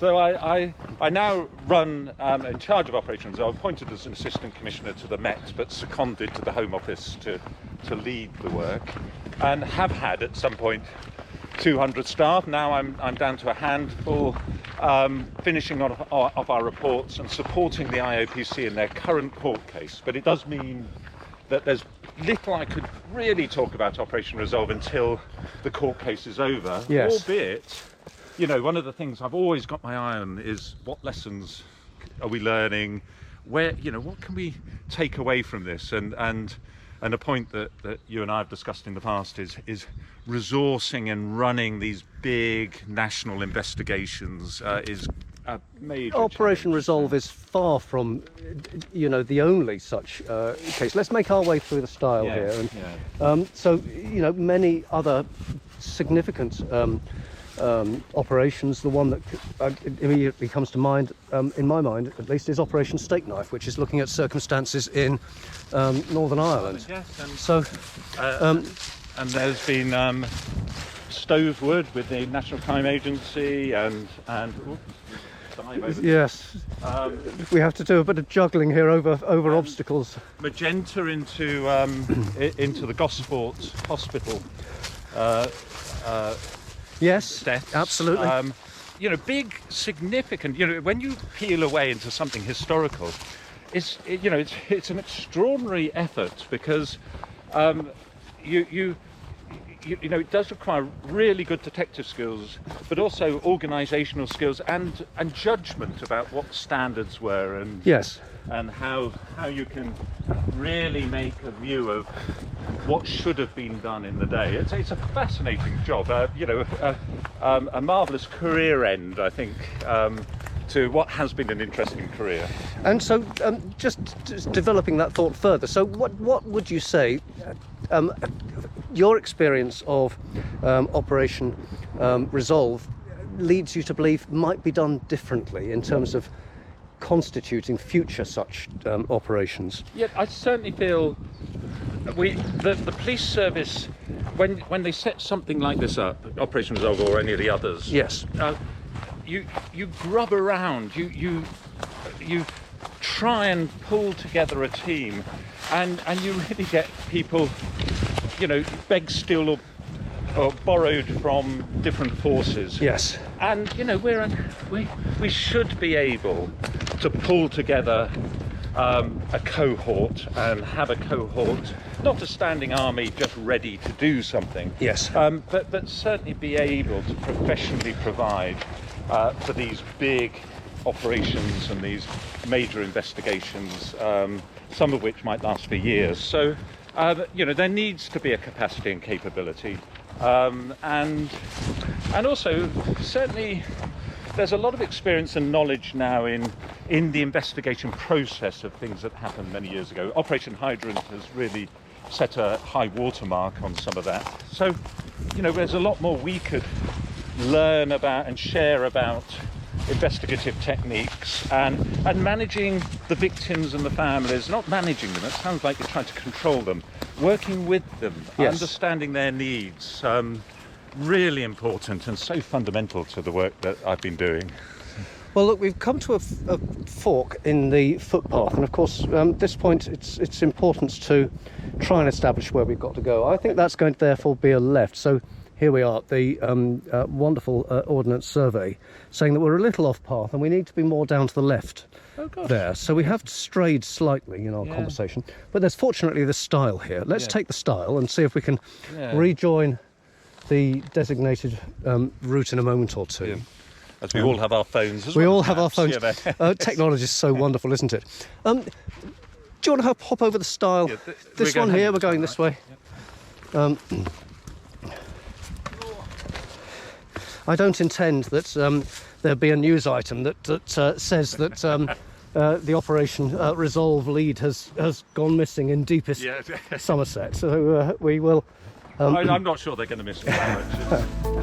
So I now run in charge of operations. I was appointed as an assistant commissioner to the Met, but seconded to the Home Office to lead the work, and have had at some point 200 staff. Now I'm down to a handful, finishing off our reports and supporting the IOPC in their current court case. But it does mean that there's little I could really talk about Operation Resolve until the court case is over. Yes. Albeit, you know, one of the things I've always got my eye on is what lessons are we learning, where, you know, what can we take away from this, and a point that you and I have discussed in the past is resourcing and running these big national investigations is a major Operation challenge. Resolve is far from, you know, the only such case. Let's make our way through the style here. And, so, you know, many other significant operations. The one that immediately comes to mind, in my mind at least, is Operation Steak Knife, which is looking at circumstances in Northern Ireland. Yes, and So, and there's been Stovewood with the National Crime Agency, and yes, we have to do a bit of juggling here over obstacles. Magenta into the Gosport Hospital. Yes, Deaths. absolutely. You know, big, significant. You know, when you peel away into something historical, it's an extraordinary effort, because you know, it does require really good detective skills, but also organisational skills and judgment about what standards were, and Yes. and how you can really make a view of what should have been done in the day. It's a fascinating job, you know, a marvellous career end, I think, to what has been an interesting career. And so, just developing that thought further. So, what would you say? Your experience of Operation Resolve leads you to believe might be done differently in terms of constituting future such operations. Yeah, I certainly feel the police service, when they set something like this up, Operation Resolve or any of the others. Yes. You grub around, you try and pull together a team, and you really get people, you know, begged, steal or borrowed from different forces. Yes. And you know, we should be able to pull together a cohort and have a cohort, not a standing army just ready to do something. Yes. But certainly be able to professionally provide for these big operations and these major investigations, some of which might last for years. So, you know, there needs to be a capacity and capability, and also certainly there's a lot of experience and knowledge now in the investigation process of things that happened many years ago. Operation Hydrant has really set a high watermark on some of that. So, you know, there's a lot more we could learn about and share about investigative techniques and managing the victims and the families, not managing them, it sounds like you're trying to control them, working with them, Yes. understanding their needs. Really important and so fundamental to the work that I've been doing. Well, look, we've come to a fork in the footpath, and of course, at this point, it's important to try and establish where we've got to go. I think that's going to therefore be a left. So here we are, the wonderful Ordnance Survey saying that we're a little off path and we need to be more down to the left there. So we have strayed slightly in our conversation, but there's fortunately the stile here. Let's take the stile and see if we can rejoin the designated route in a moment or two. Yeah. As we all have our phones. We all have our maps, phones. you know. Technology is so wonderful, isn't it? Do you want to hop over the stile? Yeah, This one here, we're going this way. I don't intend that there be a news item that says that the Operation Resolve lead has gone missing in deepest Somerset. So we will... I'm not sure they're going to miss it that much.